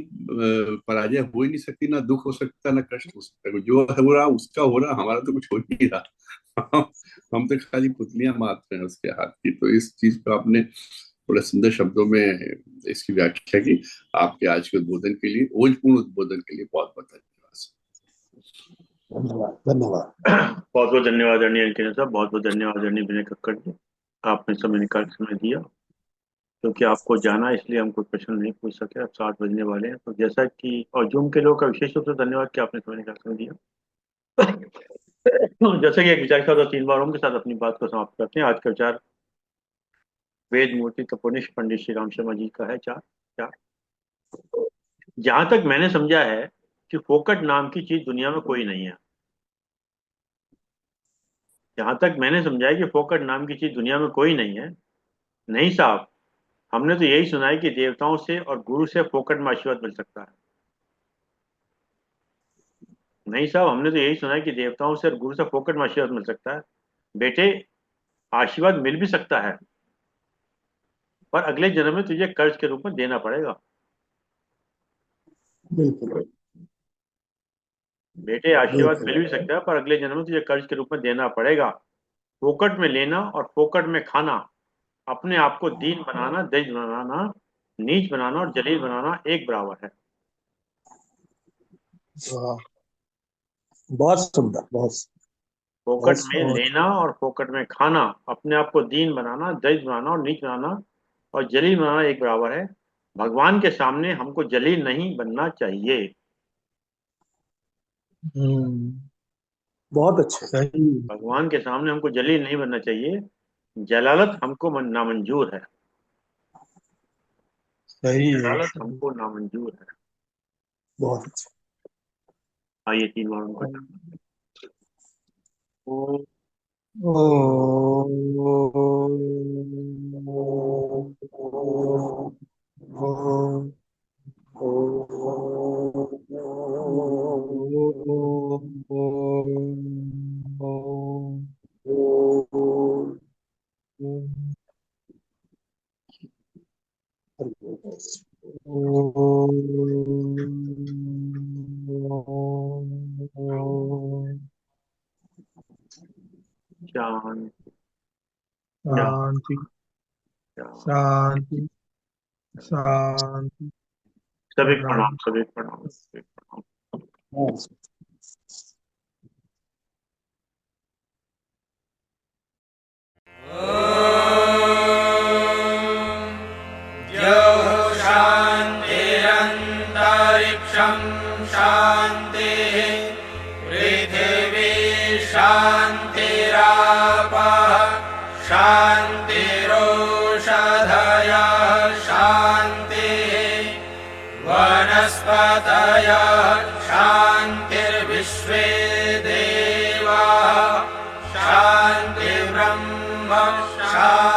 पराजय हो ही नहीं सकती, ना दुख हो सकता, ना कष्ट हो सकता। जो हो रहा उसका हो रहा, हमारा तो कुछ हो नहीं रहा। हम तो खाली पुतलियां मात्र हैं उसके हाथ की। तो इस चीज को आपने बड़े सुंदर शब्दों में इसकी व्याख्या की। आपके आज के उद्बोधन के लिए, ओजपूर्ण उद्बोधन के लिए बहुत बहुत धन्यवाद। धन्यवाद, धन्यवाद। बहुत बहुत धन्यवाद आदरणीय अंकित साहब, बहुत बहुत धन्यवाद आदरणीय विनय कक्कड़ जी। आपने समय निकाल के समय दिया, क्योंकि आपको जाना है, इसलिए हम कोई प्रश्न नहीं पूछ सके। अब 7 बजने वाले हैं, तो जैसा कि, और जूम के लोगों का विशेष रूप से धन्यवाद कि आपने समय निकाल कर दिया। जैसा कि एक विचार था, तो 3 बार ओम के साथ अपनी बात को समाप्त करते हैं। आज का विचार वेद मूर्ति तपोनिष्ठ पंडित श्री राम शर्मा जी का है। चार चार जहां तक मैंने समझा है कि फोकट नाम की चीज दुनिया में कोई नहीं है। जहां तक मैंने समझा है कि फोकट नाम की चीज दुनिया में कोई नहीं है। नहीं साहब, हमने तो यही सुना है कि देवताओं से और गुरु से फोकट में आशीर्वाद मिल सकता है। नहीं साहब, हमने तो यही सुना है कि देवताओं से और गुरु से फोकट में आशीर्वाद मिल सकता है। बेटे, आशीर्वाद मिल भी सकता है, पर अगले जन्म में तुझे कर्ज के रूप में देना पड़ेगा। बिल्कुल, बेटे, आशीर्वाद बिल्कुल। मिल भी सकता है, पर अगले जन्म में तुझे कर्ज के रूप में देना पड़ेगा। फोकट में लेना और फोकट में खाना, अपने आप को दीन बनाना, दज बनाना, नीच बनाना और जलील बनाना एक बराबर है। वाह, बहुत सुंदर, बहुत फोकट बहुत में बहुत। लेना और फोकट में खाना, अपने आप को दीन बनाना, दज बनाना और नीच बनाना और जलील बनाना एक बराबर है। भगवान के सामने हमको जलील नहीं बनना चाहिए। बहुत अच्छे, सही। भगवान के सामने हमको जलील नहीं बनना चाहिए। जलालत हमको नामंजूर है। सही है, जलालत सही। हमको नामंजूर है। बहुत अच्छा। आइए 3 बार उनको ओ ओ, ओ, ओ, ओ, शांति शांति शांति। शांति शांति। सभी प्रणाम, सभी प्रणाम, सभी प्रणाम। शान्तिरन्तरिक्षं शान्तिः पृथिवी शान्तिरापः शान्तिरोषधयः शान्तिः वनस्पतयः शान्तिर्विश्वे देवाः शान्तिर्ब्रह्म शान्तिः